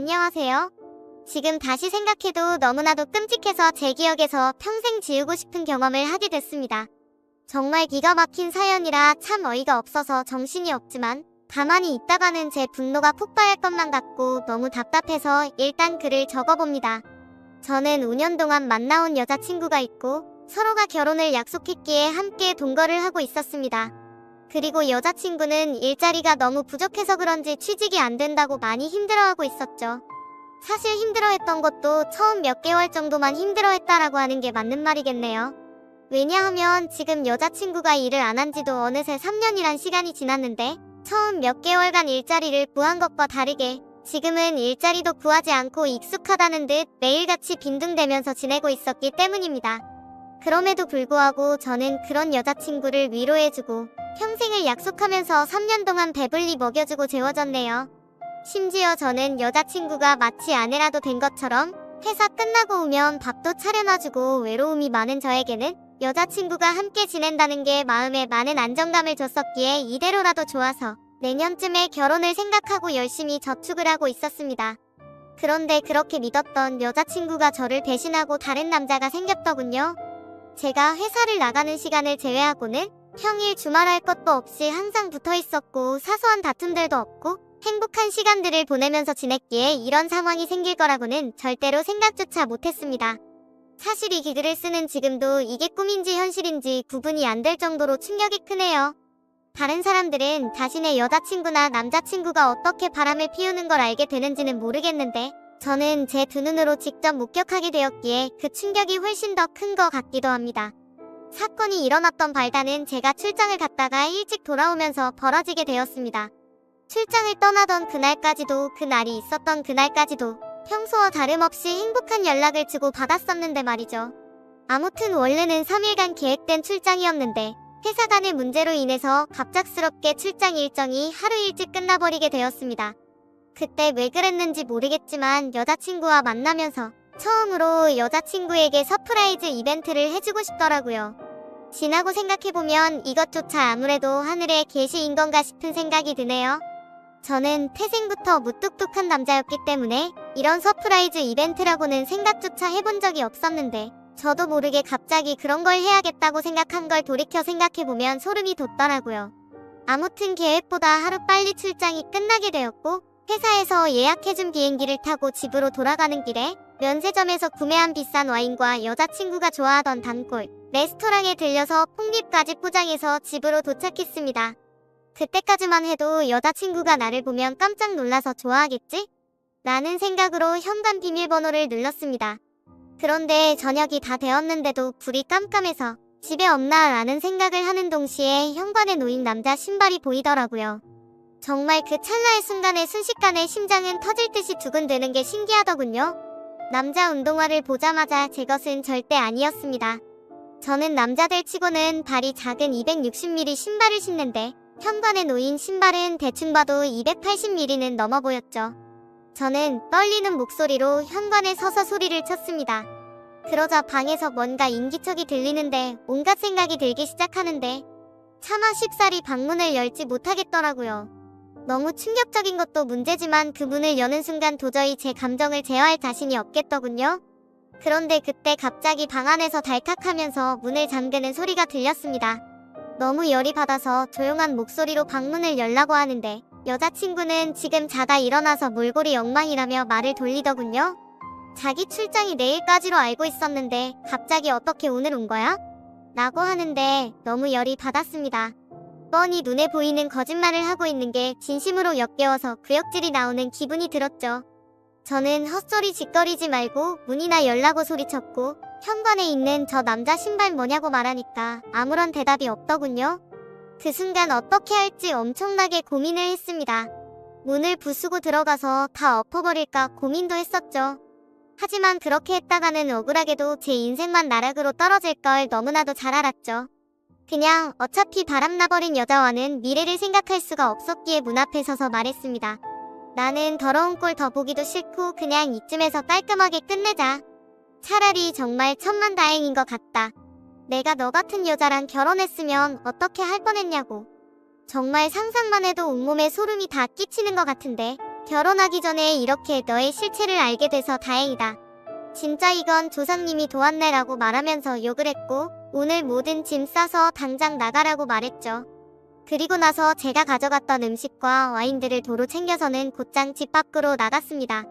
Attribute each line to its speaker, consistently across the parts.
Speaker 1: 안녕하세요. 지금 다시 생각해도 너무나도 끔찍해서 제 기억에서 평생 지우고 싶은 경험을 하게 됐습니다. 정말 기가 막힌 사연이라 참 어이가 없어서 정신이 없지만 가만히 있다가는 제 분노가 폭발할 것만 같고 너무 답답해서 일단 글을 적어봅니다. 저는 5년 동안 만나온 여자친구가 있고 서로가 결혼을 약속했기에 함께 동거를 하고 있었습니다. 그리고 여자친구는 일자리가 너무 부족해서 그런지 취직이 안 된다고 많이 힘들어하고 있었죠. 사실 힘들어했던 것도 처음 몇 개월 정도만 힘들어했다라고 하는 게 맞는 말이겠네요. 왜냐하면 지금 여자친구가 일을 안 한 지도 어느새 3년이란 시간이 지났는데 처음 몇 개월간 일자리를 구한 것과 다르게 지금은 일자리도 구하지 않고 익숙하다는 듯 매일같이 빈둥대면서 지내고 있었기 때문입니다. 그럼에도 불구하고 저는 그런 여자친구를 위로해주고 평생을 약속하면서 3년 동안 배불리 먹여주고 재워줬네요. 심지어 저는 여자친구가 마치 아내라도 된 것처럼 회사 끝나고 오면 밥도 차려놔주고 외로움이 많은 저에게는 여자친구가 함께 지낸다는 게 마음에 많은 안정감을 줬었기에 이대로라도 좋아서 내년쯤에 결혼을 생각하고 열심히 저축을 하고 있었습니다. 그런데 그렇게 믿었던 여자친구가 저를 배신하고 다른 남자가 생겼더군요. 제가 회사를 나가는 시간을 제외하고는 평일 주말할 것도 없이 항상 붙어 있었고 사소한 다툼들도 없고 행복한 시간들을 보내면서 지냈기에 이런 상황이 생길 거라고는 절대로 생각조차 못했습니다. 사실 이 글을 쓰는 지금도 이게 꿈인지 현실인지 구분이 안 될 정도로 충격이 크네요. 다른 사람들은 자신의 여자친구나 남자친구가 어떻게 바람을 피우는 걸 알게 되는지는 모르겠는데 저는 제 두 눈으로 직접 목격하게 되었기에 그 충격이 훨씬 더 큰 것 같기도 합니다. 사건이 일어났던 발단은 제가 출장을 갔다가 일찍 돌아오면서 벌어지게 되었습니다. 출장을 떠나던 그날까지도 그날이 있었던 그날까지도 평소와 다름없이 행복한 연락을 주고 받았었는데 말이죠. 아무튼 원래는 3일간 계획된 출장이었는데 회사 간의 문제로 인해서 갑작스럽게 출장 일정이 하루 일찍 끝나버리게 되었습니다. 그때 왜 그랬는지 모르겠지만 여자친구와 만나면서 처음으로 여자친구에게 서프라이즈 이벤트를 해주고 싶더라고요. 지나고 생각해보면 이것조차 아무래도 하늘의 계시인 건가 싶은 생각이 드네요. 저는 태생부터 무뚝뚝한 남자였기 때문에 이런 서프라이즈 이벤트라고는 생각조차 해본 적이 없었는데 저도 모르게 갑자기 그런 걸 해야겠다고 생각한 걸 돌이켜 생각해보면 소름이 돋더라고요. 아무튼 계획보다 하루 빨리 출장이 끝나게 되었고 회사에서 예약해준 비행기를 타고 집으로 돌아가는 길에 면세점에서 구매한 비싼 와인과 여자친구가 좋아하던 단골 레스토랑에 들려서 폭립까지 포장해서 집으로 도착했습니다. 그때까지만 해도 여자친구가 나를 보면 깜짝 놀라서 좋아하겠지? 라는 생각으로 현관 비밀번호를 눌렀습니다. 그런데 저녁이 다 되었는데도 불이 깜깜해서 집에 없나 라는 생각을 하는 동시에 현관에 놓인 남자 신발이 보이더라고요. 정말 그 찰나의 순간에 순식간에 심장은 터질 듯이 두근대는 게 신기하더군요. 남자 운동화를 보자마자 제 것은 절대 아니었습니다. 저는 남자들 치고는 발이 작은 260mm 신발을 신는데 현관에 놓인 신발은 대충 봐도 280mm는 넘어 보였죠. 저는 떨리는 목소리로 현관에 서서 소리를 쳤습니다. 그러자 방에서 뭔가 인기척이 들리는데 온갖 생각이 들기 시작하는데 차마 쉽사리 방문을 열지 못하겠더라고요. 너무 충격적인 것도 문제지만 그 문을 여는 순간 도저히 제 감정을 제어할 자신이 없겠더군요. 그런데 그때 갑자기 방 안에서 달칵하면서 문을 잠그는 소리가 들렸습니다. 너무 열이 받아서 조용한 목소리로 방문을 열라고 하는데 여자친구는 지금 자다 일어나서 몰골이 엉망이라며 말을 돌리더군요. 자기 출장이 내일까지로 알고 있었는데 갑자기 어떻게 오늘 온 거야? 라고 하는데 너무 열이 받았습니다. 뻔히 눈에 보이는 거짓말을 하고 있는 게 진심으로 역겨워서 구역질이 나오는 기분이 들었죠. 저는 헛소리 짓거리지 말고 문이나 열라고 소리쳤고 현관에 있는 저 남자 신발 뭐냐고 말하니까 아무런 대답이 없더군요. 그 순간 어떻게 할지 엄청나게 고민을 했습니다. 문을 부수고 들어가서 다 엎어버릴까 고민도 했었죠. 하지만 그렇게 했다가는 억울하게도 제 인생만 나락으로 떨어질 걸 너무나도 잘 알았죠. 그냥 어차피 바람나버린 여자와는 미래를 생각할 수가 없었기에 문 앞에 서서 말했습니다. 나는 더러운 꼴 더 보기도 싫고 그냥 이쯤에서 깔끔하게 끝내자. 차라리 정말 천만다행인 것 같다. 내가 너 같은 여자랑 결혼했으면 어떻게 할 뻔했냐고. 정말 상상만 해도 온몸에 소름이 다 끼치는 것 같은데 결혼하기 전에 이렇게 너의 실체를 알게 돼서 다행이다. 진짜 이건 조상님이 도왔네라고 말하면서 욕을 했고 오늘 모든 짐 싸서 당장 나가라고 말했죠. 그리고 나서 제가 가져갔던 음식과 와인들을 도로 챙겨서는 곧장 집 밖으로 나갔습니다.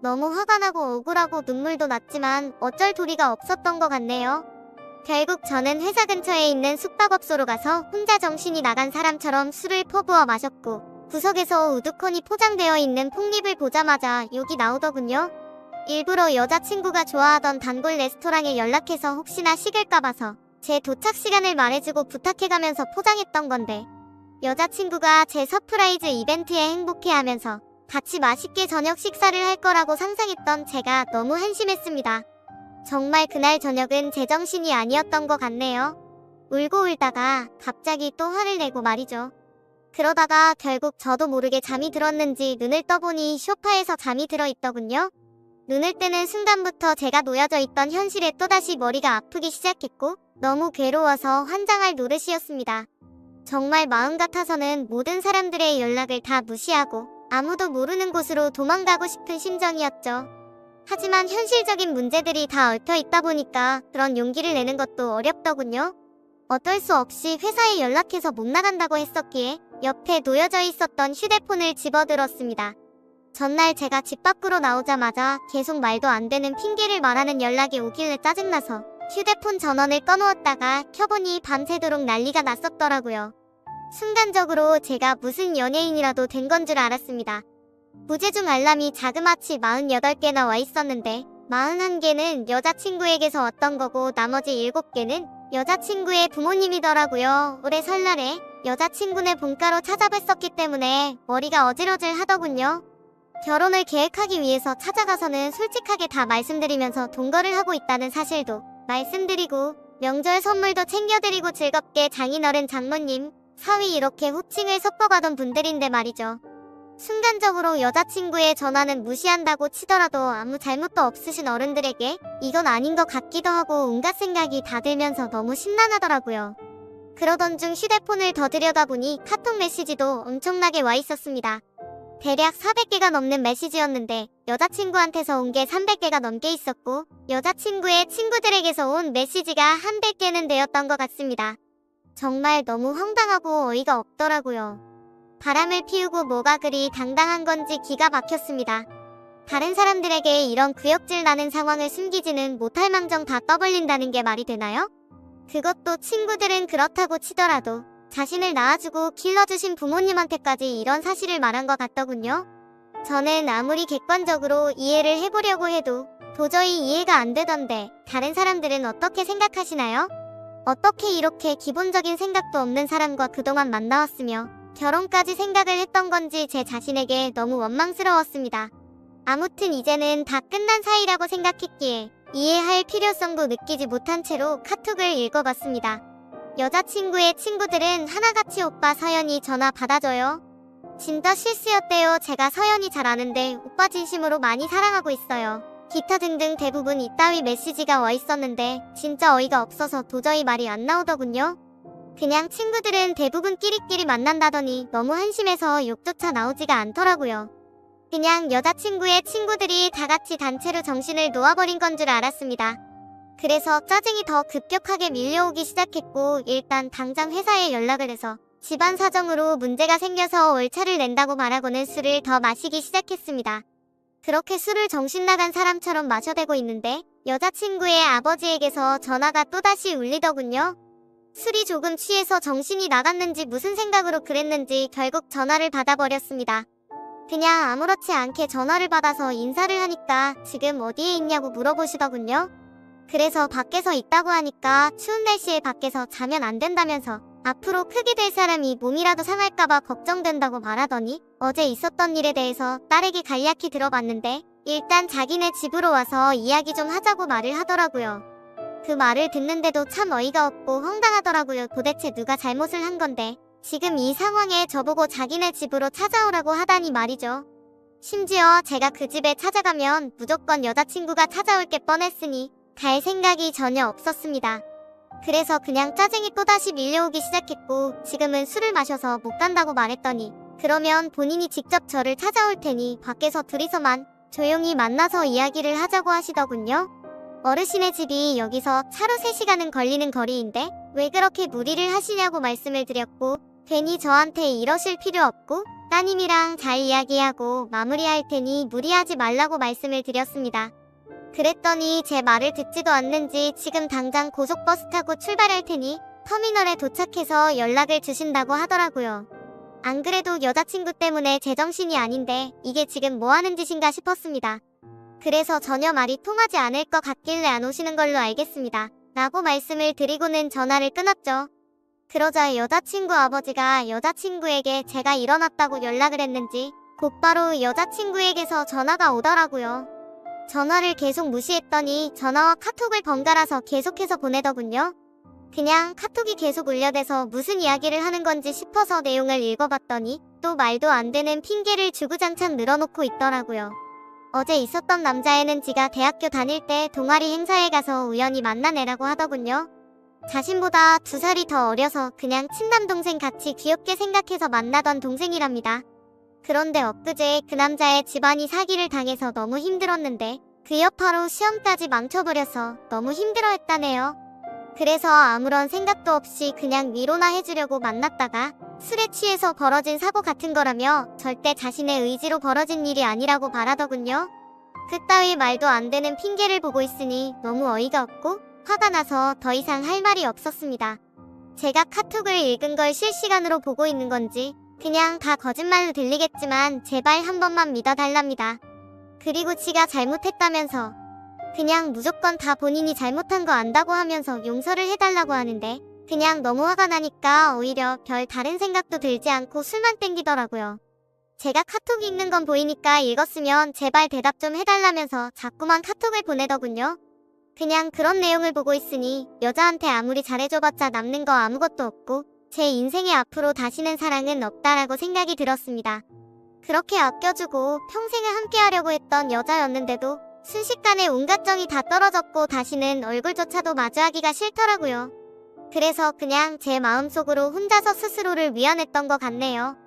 Speaker 1: 너무 화가 나고 억울하고 눈물도 났지만 어쩔 도리가 없었던 것 같네요. 결국 저는 회사 근처에 있는 숙박업소로 가서 혼자 정신이 나간 사람처럼 술을 퍼부어 마셨고 구석에서 우두커니 포장되어 있는 폭립을 보자마자 욕이 나오더군요. 일부러 여자친구가 좋아하던 단골 레스토랑에 연락해서 혹시나 식을까 봐서 제 도착 시간을 말해주고 부탁해가면서 포장했던 건데 여자친구가 제 서프라이즈 이벤트에 행복해하면서 같이 맛있게 저녁 식사를 할 거라고 상상했던 제가 너무 한심했습니다. 정말 그날 저녁은 제정신이 아니었던 것 같네요. 울고 울다가 갑자기 또 화를 내고 말이죠. 그러다가 결국 저도 모르게 잠이 들었는지 눈을 떠보니 소파에서 잠이 들어 있더군요. 눈을 뜨는 순간부터 제가 놓여져 있던 현실에 또다시 머리가 아프기 시작했고 너무 괴로워서 환장할 노릇이었습니다. 정말 마음 같아서는 모든 사람들의 연락을 다 무시하고 아무도 모르는 곳으로 도망가고 싶은 심정이었죠. 하지만 현실적인 문제들이 다 얽혀 있다 보니까 그런 용기를 내는 것도 어렵더군요. 어쩔 수 없이 회사에 연락해서 못 나간다고 했었기에 옆에 놓여져 있었던 휴대폰을 집어들었습니다. 전날 제가 집 밖으로 나오자마자 계속 말도 안 되는 핑계를 말하는 연락이 오길래 짜증나서 휴대폰 전원을 꺼놓았다가 켜보니 밤새도록 난리가 났었더라고요. 순간적으로 제가 무슨 연예인이라도 된 건 줄 알았습니다. 무제중 알람이 자그마치 48개나 와 있었는데 41개는 여자친구에게서 왔던 거고 나머지 7개는 여자친구의 부모님이더라고요. 올해 설날에 여자친구네 본가로 찾아뵀었기 때문에 머리가 어질어질 하더군요. 결혼을 계획하기 위해서 찾아가서는 솔직하게 다 말씀드리면서 동거를 하고 있다는 사실도 말씀드리고 명절 선물도 챙겨드리고 즐겁게 장인어른 장모님 사위 이렇게 호칭을 섞어가던 분들인데 말이죠. 순간적으로 여자친구의 전화는 무시한다고 치더라도 아무 잘못도 없으신 어른들에게 이건 아닌 것 같기도 하고 온갖 생각이 다 들면서 너무 심란하더라고요. 그러던 중 휴대폰을 더 들여다보니 카톡 메시지도 엄청나게 와 있었습니다. 대략 400개가 넘는 메시지였는데 여자친구한테서 온 게 300개가 넘게 있었고 여자친구의 친구들에게서 온 메시지가 한 100개는 되었던 것 같습니다. 정말 너무 황당하고 어이가 없더라고요. 바람을 피우고 뭐가 그리 당당한 건지 기가 막혔습니다. 다른 사람들에게 이런 구역질 나는 상황을 숨기지는 못할 망정 다 떠벌린다는 게 말이 되나요? 그것도 친구들은 그렇다고 치더라도 자신을 낳아주고 길러주신 부모님한테까지 이런 사실을 말한 것 같더군요. 저는 아무리 객관적으로 이해를 해보려고 해도 도저히 이해가 안 되던데 다른 사람들은 어떻게 생각하시나요? 어떻게 이렇게 기본적인 생각도 없는 사람과 그동안 만나왔으며 결혼까지 생각을 했던 건지 제 자신에게 너무 원망스러웠습니다. 아무튼 이제는 다 끝난 사이라고 생각했기에 이해할 필요성도 느끼지 못한 채로 카톡을 읽어봤습니다. 여자친구의 친구들은 하나같이 오빠 서연이 전화 받아줘요. 진짜 실수였대요. 제가 서연이 잘 아는데 오빠 진심으로 많이 사랑하고 있어요. 기타 등등 대부분 이따위 메시지가 와 있었는데 진짜 어이가 없어서 도저히 말이 안 나오더군요. 그냥 친구들은 대부분 끼리끼리 만난다더니 너무 한심해서 욕조차 나오지가 않더라고요. 그냥 여자친구의 친구들이 다같이 단체로 정신을 놓아버린 건 줄 알았습니다. 그래서 짜증이 더 급격하게 밀려오기 시작했고 일단 당장 회사에 연락을 해서 집안 사정으로 문제가 생겨서 월차를 낸다고 말하고는 술을 더 마시기 시작했습니다. 그렇게 술을 정신나간 사람처럼 마셔대고 있는데 여자친구의 아버지에게서 전화가 또다시 울리더군요. 술이 조금 취해서 정신이 나갔는지 무슨 생각으로 그랬는지 결국 전화를 받아버렸습니다. 그냥 아무렇지 않게 전화를 받아서 인사를 하니까 지금 어디에 있냐고 물어보시더군요. 그래서 밖에서 있다고 하니까 추운 날씨에 밖에서 자면 안 된다면서 앞으로 크게 될 사람이 몸이라도 상할까봐 걱정된다고 말하더니 어제 있었던 일에 대해서 딸에게 간략히 들어봤는데 일단 자기네 집으로 와서 이야기 좀 하자고 말을 하더라고요. 그 말을 듣는데도 참 어이가 없고 황당하더라고요. 도대체 누가 잘못을 한 건데 지금 이 상황에 저보고 자기네 집으로 찾아오라고 하다니 말이죠. 심지어 제가 그 집에 찾아가면 무조건 여자친구가 찾아올 게 뻔했으니 갈 생각이 전혀 없었습니다. 그래서 그냥 짜증이 또다시 밀려오기 시작했고 지금은 술을 마셔서 못 간다고 말했더니 그러면 본인이 직접 저를 찾아올 테니 밖에서 둘이서만 조용히 만나서 이야기를 하자고 하시더군요. 어르신의 집이 여기서 차로 3시간은 걸리는 거리인데 왜 그렇게 무리를 하시냐고 말씀을 드렸고, 괜히 저한테 이러실 필요 없고 따님이랑 잘 이야기하고 마무리할 테니 무리하지 말라고 말씀을 드렸습니다. 그랬더니 제 말을 듣지도 않는지 지금 당장 고속버스 타고 출발할 테니 터미널에 도착해서 연락을 주신다고 하더라고요. 안 그래도 여자친구 때문에 제정신이 아닌데 이게 지금 뭐 하는 짓인가 싶었습니다. 그래서 전혀 말이 통하지 않을 것 같길래 안 오시는 걸로 알겠습니다 라고 말씀을 드리고는 전화를 끊었죠. 그러자 여자친구 아버지가 여자친구에게 제가 일어났다고 연락을 했는지 곧바로 여자친구에게서 전화가 오더라고요. 전화를 계속 무시했더니 전화와 카톡을 번갈아서 계속해서 보내더군요. 그냥 카톡이 계속 울려대서 무슨 이야기를 하는 건지 싶어서 내용을 읽어봤더니 또 말도 안 되는 핑계를 주구장창 늘어놓고 있더라고요. 어제 있었던 남자애는 지가 대학교 다닐 때 동아리 행사에 가서 우연히 만난 애라고 하더군요. 자신보다 2살이 더 어려서 그냥 친남동생 같이 귀엽게 생각해서 만나던 동생이랍니다. 그런데 엊그제 그 남자의 집안이 사기를 당해서 너무 힘들었는데 그 여파로 시험까지 망쳐버려서 너무 힘들어했다네요. 그래서 아무런 생각도 없이 그냥 위로나 해주려고 만났다가 술에 취해서 벌어진 사고 같은 거라며 절대 자신의 의지로 벌어진 일이 아니라고 말하더군요. 그따위 말도 안 되는 핑계를 보고 있으니 너무 어이가 없고 화가 나서 더 이상 할 말이 없었습니다. 제가 카톡을 읽은 걸 실시간으로 보고 있는 건지 그냥 다 거짓말로 들리겠지만 제발 한 번만 믿어달랍니다. 그리고 지가 잘못했다면서 그냥 무조건 다 본인이 잘못한 거 안다고 하면서 용서를 해달라고 하는데 그냥 너무 화가 나니까 오히려 별 다른 생각도 들지 않고 술만 땡기더라고요. 제가 카톡 읽는 건 보이니까 읽었으면 제발 대답 좀 해달라면서 자꾸만 카톡을 보내더군요. 그냥 그런 내용을 보고 있으니 여자한테 아무리 잘해줘봤자 남는 거 아무것도 없고 제 인생에 앞으로 다시는 사랑은 없다라고 생각이 들었습니다. 그렇게 아껴주고 평생을 함께하려고 했던 여자였는데도 순식간에 온갖 정이 다 떨어졌고 다시는 얼굴조차도 마주하기가 싫더라고요. 그래서 그냥 제 마음속으로 혼자서 스스로를 미안했던 것 같네요.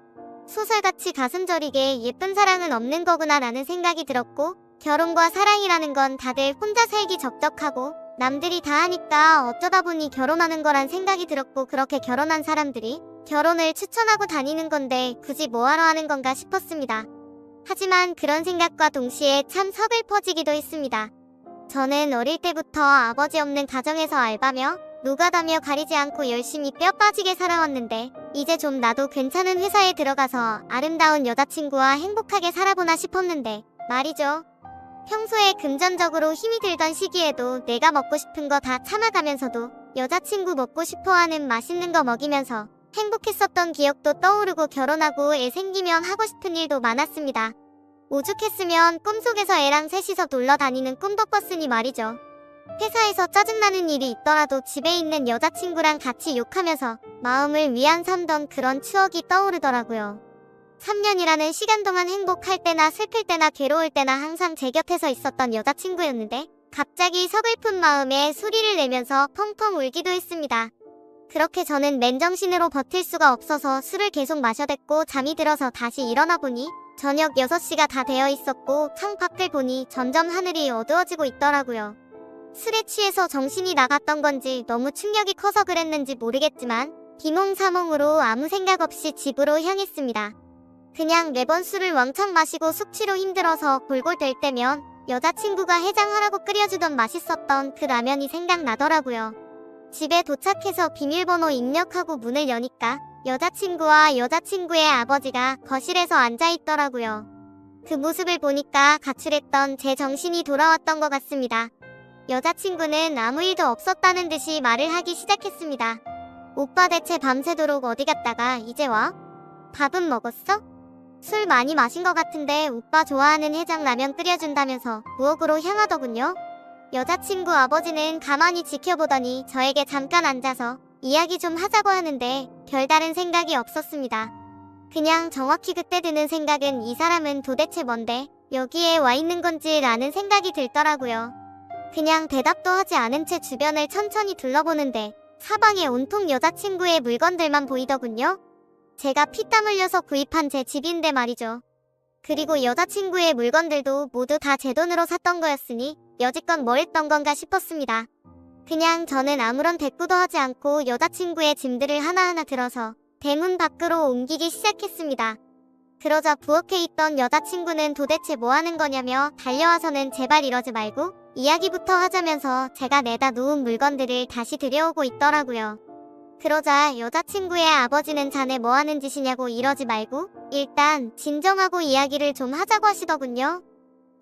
Speaker 1: 소설같이 가슴 저리게 예쁜 사랑은 없는 거구나 라는 생각이 들었고, 결혼과 사랑이라는 건 다들 혼자 살기 적적하고 남들이 다 하니까 어쩌다 보니 결혼하는 거란 생각이 들었고, 그렇게 결혼한 사람들이 결혼을 추천하고 다니는 건데 굳이 뭐하러 하는 건가 싶었습니다. 하지만 그런 생각과 동시에 참 서글퍼지기도 했습니다. 저는 어릴 때부터 아버지 없는 가정에서 알바며 노가다며 가리지 않고 열심히 뼈 빠지게 살아왔는데 이제 좀 나도 괜찮은 회사에 들어가서 아름다운 여자친구와 행복하게 살아보나 싶었는데 말이죠. 평소에 금전적으로 힘이 들던 시기에도 내가 먹고 싶은 거 다 참아가면서도 여자친구 먹고 싶어하는 맛있는 거 먹이면서 행복했었던 기억도 떠오르고, 결혼하고 애 생기면 하고 싶은 일도 많았습니다. 오죽했으면 꿈속에서 애랑 셋이서 놀러 다니는 꿈도 꿨으니 말이죠. 회사에서 짜증나는 일이 있더라도 집에 있는 여자친구랑 같이 욕하면서 마음을 위안 삼던 그런 추억이 떠오르더라고요. 3년이라는 시간 동안 행복할 때나 슬플 때나 괴로울 때나 항상 제 곁에서 있었던 여자친구였는데 갑자기 서글픈 마음에 소리를 내면서 펑펑 울기도 했습니다. 그렇게 저는 맨정신으로 버틸 수가 없어서 술을 계속 마셔댔고, 잠이 들어서 다시 일어나 보니 저녁 6시가 다 되어 있었고 창 밖을 보니 점점 하늘이 어두워지고 있더라고요. 술에 취해서 정신이 나갔던 건지 너무 충격이 커서 그랬는지 모르겠지만 비몽사몽으로 아무 생각 없이 집으로 향했습니다. 그냥 매번 술을 왕창 마시고 숙취로 힘들어서 골골 될 때면 여자친구가 해장하라고 끓여주던 맛있었던 그 라면이 생각나더라고요. 집에 도착해서 비밀번호 입력하고 문을 여니까 여자친구와 여자친구의 아버지가 거실에서 앉아있더라고요. 그 모습을 보니까 가출했던 제 정신이 돌아왔던 것 같습니다. 여자친구는 아무 일도 없었다는 듯이 말을 하기 시작했습니다. 오빠 대체 밤새도록 어디 갔다가 이제 와? 밥은 먹었어? 술 많이 마신 것 같은데 오빠 좋아하는 해장라면 끓여준다면서 부엌으로 향하더군요. 여자친구 아버지는 가만히 지켜보더니 저에게 잠깐 앉아서 이야기 좀 하자고 하는데 별다른 생각이 없었습니다. 그냥 정확히 그때 드는 생각은 이 사람은 도대체 뭔데 여기에 와 있는 건지 라는 생각이 들더라고요. 그냥 대답도 하지 않은 채 주변을 천천히 둘러보는데 사방에 온통 여자친구의 물건들만 보이더군요. 제가 피땀 흘려서 구입한 제 집인데 말이죠. 그리고 여자친구의 물건들도 모두 다 제 돈으로 샀던 거였으니 여지껏 뭘 했던 건가 싶었습니다. 그냥 저는 아무런 대꾸도 하지 않고 여자친구의 짐들을 하나하나 들어서 대문 밖으로 옮기기 시작했습니다. 그러자 부엌에 있던 여자친구는 도대체 뭐 하는 거냐며 달려와서는 제발 이러지 말고 이야기부터 하자면서 제가 내다 놓은 물건들을 다시 들여오고 있더라고요. 그러자 여자친구의 아버지는 자네 뭐 하는 짓이냐고 이러지 말고 일단 진정하고 이야기를 좀 하자고 하시더군요.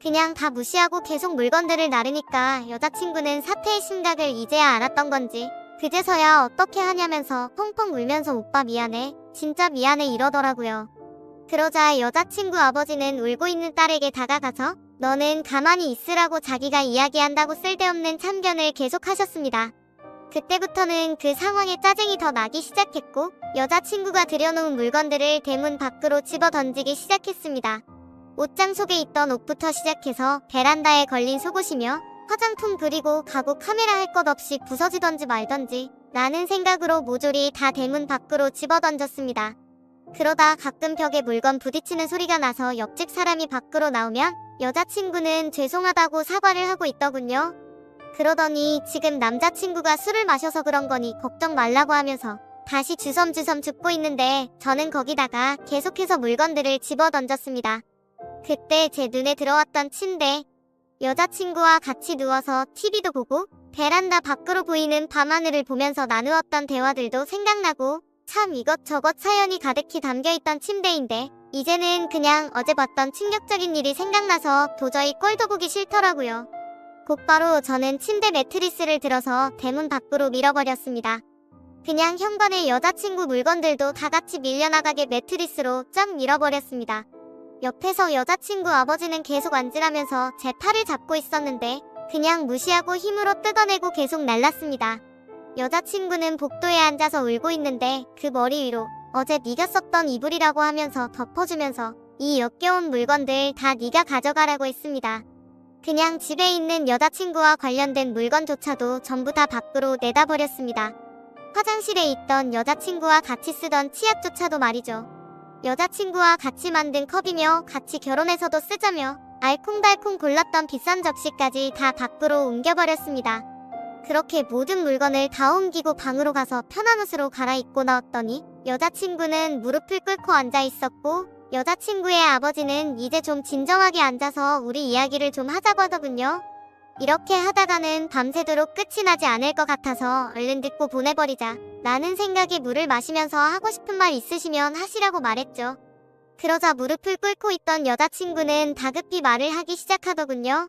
Speaker 1: 그냥 다 무시하고 계속 물건들을 나르니까 여자친구는 사태의 심각을 이제야 알았던 건지 그제서야 어떻게 하냐면서 펑펑 울면서 오빠 미안해, 진짜 미안해 이러더라고요. 그러자 여자친구 아버지는 울고 있는 딸에게 다가가서 너는 가만히 있으라고 자기가 이야기한다고 쓸데없는 참견을 계속하셨습니다. 그때부터는 그 상황에 짜증이 더 나기 시작했고 여자친구가 들여놓은 물건들을 대문 밖으로 집어 던지기 시작했습니다. 옷장 속에 있던 옷부터 시작해서 베란다에 걸린 속옷이며 화장품 그리고 가구 카메라 할 것 없이 부서지던지 말던지 라는 생각으로 모조리 다 대문 밖으로 집어 던졌습니다. 그러다 가끔 벽에 물건 부딪히는 소리가 나서 옆집 사람이 밖으로 나오면 여자친구는 죄송하다고 사과를 하고 있더군요. 그러더니 지금 남자친구가 술을 마셔서 그런 거니 걱정 말라고 하면서 다시 주섬주섬 죽고 있는데 저는 거기다가 계속해서 물건들을 집어 던졌습니다. 그때 제 눈에 들어왔던 침대, 여자친구와 같이 누워서 TV도 보고 베란다 밖으로 보이는 밤하늘을 보면서 나누었던 대화들도 생각나고 참 이것저것 사연이 가득히 담겨있던 침대인데 이제는 그냥 어제 봤던 충격적인 일이 생각나서 도저히 꼴도 보기 싫더라고요. 곧바로 저는 침대 매트리스를 들어서 대문 밖으로 밀어버렸습니다. 그냥 현관에 여자친구 물건들도 다같이 밀려나가게 매트리스로 쫙 밀어버렸습니다. 옆에서 여자친구 아버지는 계속 앉으라면서 제 팔을 잡고 있었는데 그냥 무시하고 힘으로 뜯어내고 계속 날랐습니다. 여자친구는 복도에 앉아서 울고 있는데 그 머리 위로 어제 네가 썼던 이불이라고 하면서 덮어주면서 이 역겨운 물건들 다 네가 가져가라고 했습니다. 그냥 집에 있는 여자친구와 관련된 물건조차도 전부 다 밖으로 내다버렸습니다. 화장실에 있던 여자친구와 같이 쓰던 치약조차도 말이죠. 여자친구와 같이 만든 컵이며 같이 결혼해서도 쓰자며 알콩달콩 골랐던 비싼 접시까지 다 밖으로 옮겨버렸습니다. 그렇게 모든 물건을 다 옮기고 방으로 가서 편한 옷으로 갈아입고 나왔더니 여자친구는 무릎을 꿇고 앉아 있었고 여자친구의 아버지는 이제 좀 진정하게 앉아서 우리 이야기를 좀 하자고 하더군요. 이렇게 하다가는 밤새도록 끝이 나지 않을 것 같아서 얼른 듣고 보내버리자 라는 생각에 물을 마시면서 하고 싶은 말 있으시면 하시라고 말했죠. 그러자 무릎을 꿇고 있던 여자친구는 다급히 말을 하기 시작하더군요.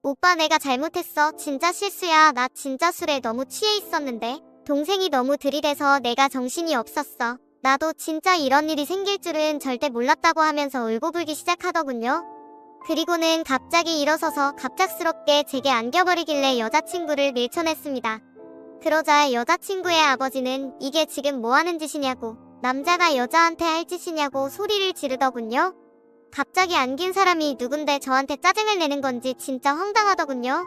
Speaker 1: 오빠 내가 잘못했어. 진짜 실수야. 나 진짜 술에 너무 취해 있었는데 동생이 너무 들이대서 내가 정신이 없었어. 나도 진짜 이런 일이 생길 줄은 절대 몰랐다고 하면서 울고불기 시작하더군요. 그리고는 갑자기 일어서서 갑작스럽게 제게 안겨버리길래 여자친구를 밀쳐냈습니다. 그러자 여자친구의 아버지는 이게 지금 뭐하는 짓이냐고 남자가 여자한테 할 짓이냐고 소리를 지르더군요. 갑자기 안긴 사람이 누군데 저한테 짜증을 내는 건지 진짜 황당하더군요.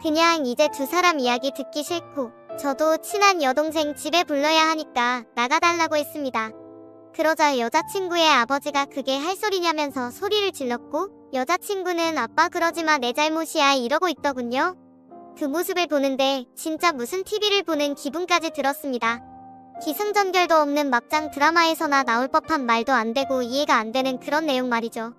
Speaker 1: 그냥 이제 두 사람 이야기 듣기 싫고 저도 친한 여동생 집에 불러야 하니까 나가달라고 했습니다. 그러자 여자친구의 아버지가 그게 할 소리냐면서 소리를 질렀고 여자친구는 아빠 그러지마 내 잘못이야 이러고 있더군요. 그 모습을 보는데 진짜 무슨 TV를 보는 기분까지 들었습니다. 기승전결도 없는 막장 드라마에서나 나올 법한 말도 안 되고 이해가 안 되는 그런 내용 말이죠.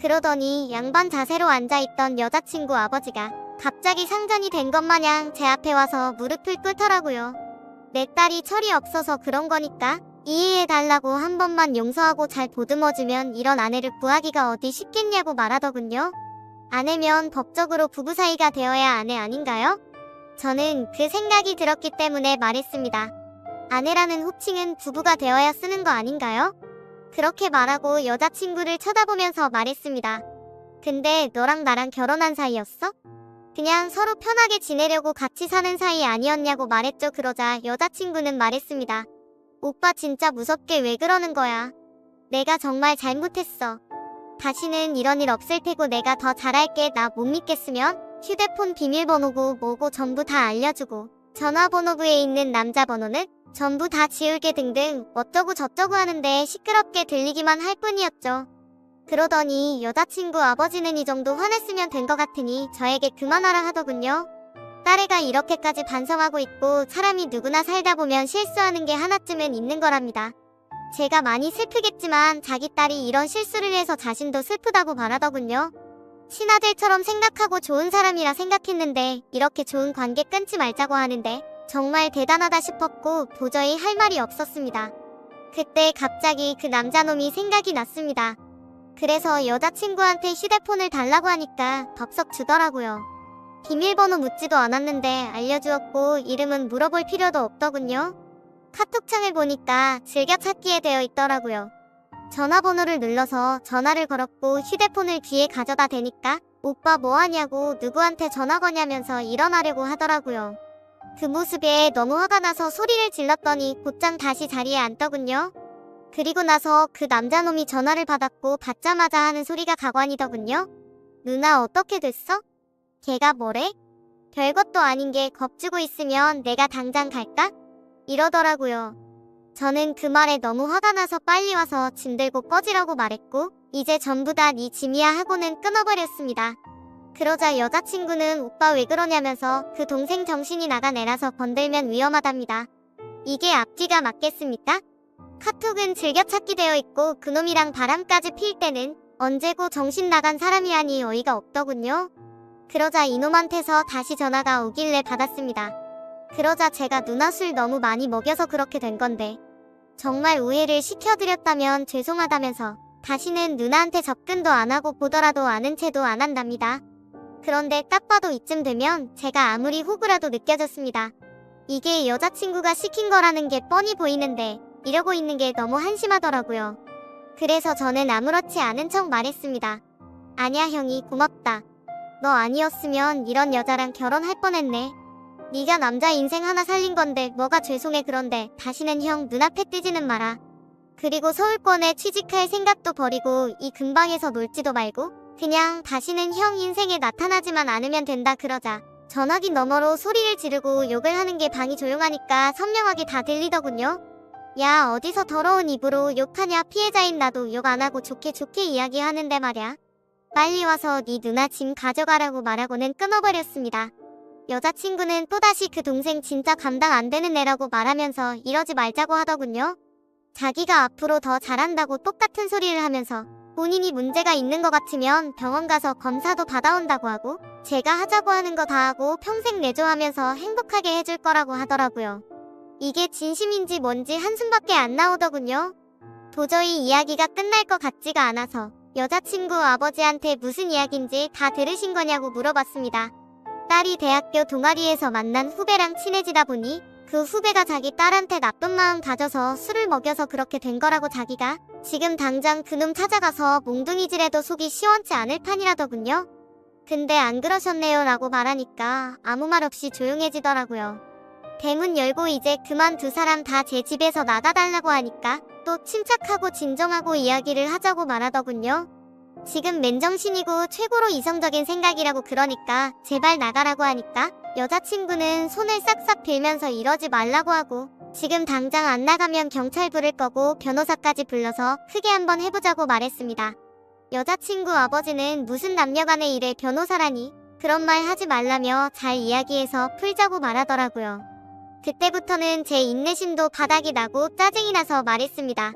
Speaker 1: 그러더니 양반 자세로 앉아있던 여자친구 아버지가 갑자기 상전이 된 것 마냥 제 앞에 와서 무릎을 꿇더라고요. 내 딸이 철이 없어서 그런 거니까 이해해달라고 한 번만 용서하고 잘 보듬어주면 이런 아내를 구하기가 어디 쉽겠냐고 말하더군요. 아내면 법적으로 부부 사이가 되어야 아내 아닌가요? 저는 그 생각이 들었기 때문에 말했습니다. 아내라는 호칭은 부부가 되어야 쓰는 거 아닌가요? 그렇게 말하고 여자친구를 쳐다보면서 말했습니다. 근데 너랑 나랑 결혼한 사이였어? 그냥 서로 편하게 지내려고 같이 사는 사이 아니었냐고 말했죠. 그러자 여자친구는 말했습니다. 오빠 진짜 무섭게 왜 그러는 거야? 내가 정말 잘못했어. 다시는 이런 일 없을 테고 내가 더 잘할게. 나 못 믿겠으면 휴대폰 비밀번호고 뭐고 전부 다 알려주고 전화번호부에 있는 남자 번호는 전부 다 지울게 등등 어쩌고 저쩌고 하는데 시끄럽게 들리기만 할 뿐이었죠. 그러더니 여자친구 아버지는 이 정도 화냈으면 된 것 같으니 저에게 그만하라 하더군요. 딸애가 이렇게까지 반성하고 있고 사람이 누구나 살다 보면 실수하는 게 하나쯤은 있는 거랍니다. 제가 많이 슬프겠지만 자기 딸이 이런 실수를 해서 자신도 슬프다고 말하더군요. 친아들처럼 생각하고 좋은 사람이라 생각했는데 이렇게 좋은 관계 끊지 말자고 하는데 정말 대단하다 싶었고 도저히 할 말이 없었습니다. 그때 갑자기 그 남자놈이 생각이 났습니다. 그래서 여자친구한테 휴대폰을 달라고 하니까 덥석 주더라고요. 비밀번호 묻지도 않았는데 알려주었고 이름은 물어볼 필요도 없더군요. 카톡창을 보니까 즐겨찾기에 되어 있더라고요. 전화번호를 눌러서 전화를 걸었고 휴대폰을 귀에 가져다 대니까 오빠 뭐하냐고 누구한테 전화 거냐면서 일어나려고 하더라고요. 그 모습에 너무 화가 나서 소리를 질렀더니 곧장 다시 자리에 앉더군요. 그리고 나서 그 남자놈이 전화를 받았고 받자마자 하는 소리가 가관이더군요. 누나 어떻게 됐어? 걔가 뭐래? 별것도 아닌 게 겁주고 있으면 내가 당장 갈까? 이러더라고요. 저는 그 말에 너무 화가 나서 빨리 와서 짐 들고 꺼지라고 말했고 이제 전부 다 네 짐이야 하고는 끊어버렸습니다. 그러자 여자친구는 오빠 왜 그러냐면서 그 동생 정신이 나간 애라서 건들면 위험하답니다. 이게 앞뒤가 맞겠습니까? 카톡은 즐겨찾기 되어 있고 그놈이랑 바람까지 필 때는 언제고 정신 나간 사람이라니 어이가 없더군요. 그러자 이놈한테서 다시 전화가 오길래 받았습니다. 그러자 제가 누나 술 너무 많이 먹여서 그렇게 된 건데 정말 오해를 시켜드렸다면 죄송하다면서 다시는 누나한테 접근도 안 하고 보더라도 아는 체도 안 한답니다. 그런데 딱 봐도 이쯤 되면 제가 아무리 호구라도 느껴졌습니다. 이게 여자친구가 시킨 거라는 게 뻔히 보이는데 이러고 있는 게 너무 한심하더라고요. 그래서 저는 아무렇지 않은 척 말했습니다. 아니야 형이 고맙다. 너 아니었으면 이런 여자랑 결혼할 뻔했네. 네가 남자 인생 하나 살린 건데 뭐가 죄송해. 그런데 다시는 형 눈앞에 뜨지는 마라. 그리고 서울권에 취직할 생각도 버리고 이 근방에서 놀지도 말고 그냥 다시는 형 인생에 나타나지만 않으면 된다. 그러자 전화기 너머로 소리를 지르고 욕을 하는 게 방이 조용하니까 선명하게 다 들리더군요. 야 어디서 더러운 입으로 욕하냐. 피해자인 나도 욕 안 하고 좋게 좋게 이야기하는데 말야. 빨리 와서 네 누나 짐 가져가라고 말하고는 끊어버렸습니다. 여자친구는 또다시 그 동생 진짜 감당 안 되는 애라고 말하면서 이러지 말자고 하더군요. 자기가 앞으로 더 잘한다고 똑같은 소리를 하면서 본인이 문제가 있는 것 같으면 병원 가서 검사도 받아온다고 하고 제가 하자고 하는 거 다 하고 평생 내조하면서 행복하게 해줄 거라고 하더라고요. 이게 진심인지 뭔지 한숨밖에 안 나오더군요. 도저히 이야기가 끝날 것 같지가 않아서 여자친구 아버지한테 무슨 이야기인지 다 들으신 거냐고 물어봤습니다. 딸이 대학교 동아리에서 만난 후배랑 친해지다 보니 그 후배가 자기 딸한테 나쁜 마음 가져서 술을 먹여서 그렇게 된 거라고 자기가 지금 당장 그놈 찾아가서 몽둥이질해도 속이 시원치 않을 판이라더군요. 근데 안 그러셨네요 라고 말하니까 아무 말 없이 조용해지더라고요. 대문 열고 이제 그만 두 사람 다 제 집에서 나가달라고 하니까 또 침착하고 진정하고 이야기를 하자고 말하더군요. 지금 맨정신이고 최고로 이성적인 생각이라고 그러니까 제발 나가라고 하니까 여자친구는 손을 싹싹 빌면서 이러지 말라고 하고 지금 당장 안 나가면 경찰 부를 거고 변호사까지 불러서 크게 한번 해보자고 말했습니다. 여자친구 아버지는 무슨 남녀간의 일에 변호사라니 그런 말 하지 말라며 잘 이야기해서 풀자고 말하더라고요. 그때부터는 제 인내심도 바닥이 나고 짜증이 나서 말했습니다.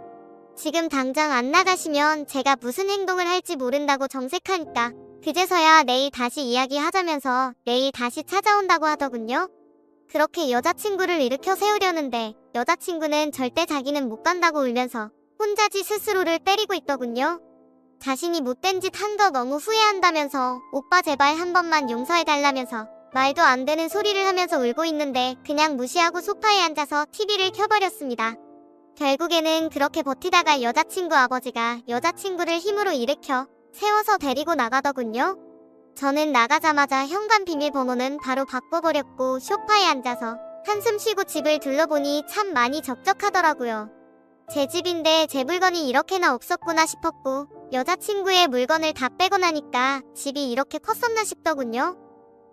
Speaker 1: 지금 당장 안 나가시면 제가 무슨 행동을 할지 모른다고 정색하니까 그제서야 내일 다시 이야기하자면서 내일 다시 찾아온다고 하더군요. 그렇게 여자친구를 일으켜 세우려는데 여자친구는 절대 자기는 못 간다고 울면서 혼자지 스스로를 때리고 있더군요. 자신이 못된 짓 한 거 너무 후회한다면서 오빠 제발 한 번만 용서해달라면서 말도 안 되는 소리를 하면서 울고 있는데 그냥 무시하고 소파에 앉아서 TV를 켜버렸습니다. 결국에는 그렇게 버티다가 여자친구 아버지가 여자친구를 힘으로 일으켜 세워서 데리고 나가더군요. 저는 나가자마자 현관 비밀번호는 바로 바꿔버렸고 소파에 앉아서 한숨 쉬고 집을 둘러보니 참 많이 적적하더라고요. 제 집인데 제 물건이 이렇게나 없었구나 싶었고 여자친구의 물건을 다 빼고 나니까 집이 이렇게 컸었나 싶더군요.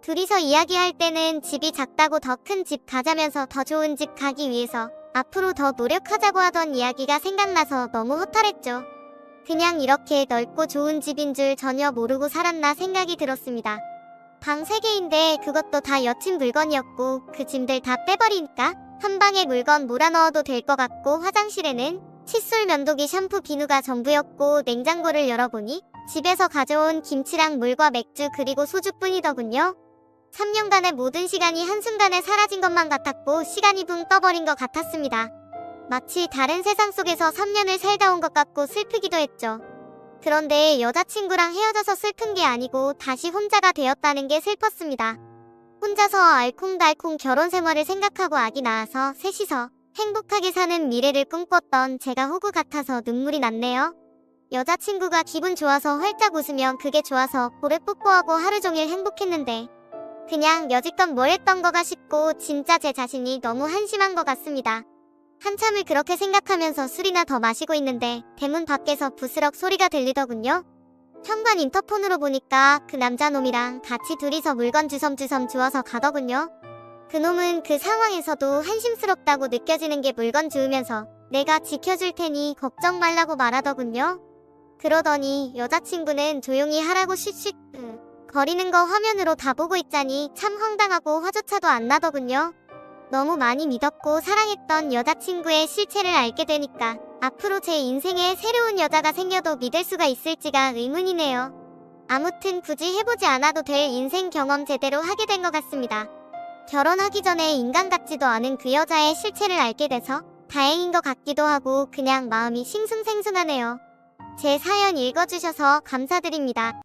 Speaker 1: 둘이서 이야기할 때는 집이 작다고 더 큰 집 가자면서 더 좋은 집 가기 위해서 앞으로 더 노력하자고 하던 이야기가 생각나서 너무 허탈했죠. 그냥 이렇게 넓고 좋은 집인 줄 전혀 모르고 살았나 생각이 들었습니다. 방 3개인데 그것도 다 여친 물건이었고 그 짐들 다 빼버리니까 한 방에 물건 몰아넣어도 될 것 같고, 화장실에는 칫솔, 면도기, 샴푸, 비누가 전부였고 냉장고를 열어보니 집에서 가져온 김치랑 물과 맥주 그리고 소주뿐이더군요. 3년간의 모든 시간이 한순간에 사라진 것만 같았고 시간이 붕 떠버린 것 같았습니다. 마치 다른 세상 속에서 3년을 살다 온 것 같고 슬프기도 했죠. 그런데 여자친구랑 헤어져서 슬픈 게 아니고 다시 혼자가 되었다는 게 슬펐습니다. 혼자서 알콩달콩 결혼 생활을 생각하고 아기 낳아서 셋이서 행복하게 사는 미래를 꿈꿨던 제가 호구 같아서 눈물이 났네요. 여자친구가 기분 좋아서 활짝 웃으면 그게 좋아서 볼에 뽀뽀하고 하루 종일 행복했는데 그냥 여지껏 뭘 했던 거가 싶고 진짜 제 자신이 너무 한심한 것 같습니다. 한참을 그렇게 생각하면서 술이나 더 마시고 있는데 대문 밖에서 부스럭 소리가 들리더군요. 현관 인터폰으로 보니까 그 남자놈이랑 같이 둘이서 물건 주섬주섬 주워서 가더군요. 그놈은 그 상황에서도 한심스럽다고 느껴지는 게 물건 주우면서 내가 지켜줄 테니 걱정 말라고 말하더군요. 그러더니 여자친구는 조용히 하라고 쉿쉿 거리는 거 화면으로 다 보고 있자니 참 황당하고 화조차도 안 나더군요. 너무 많이 믿었고 사랑했던 여자친구의 실체를 알게 되니까 앞으로 제 인생에 새로운 여자가 생겨도 믿을 수가 있을지가 의문이네요. 아무튼 굳이 해보지 않아도 될 인생 경험 제대로 하게 된 것 같습니다. 결혼하기 전에 인간 같지도 않은 그 여자의 실체를 알게 돼서 다행인 것 같기도 하고 그냥 마음이 싱숭생숭하네요. 제 사연 읽어주셔서 감사드립니다.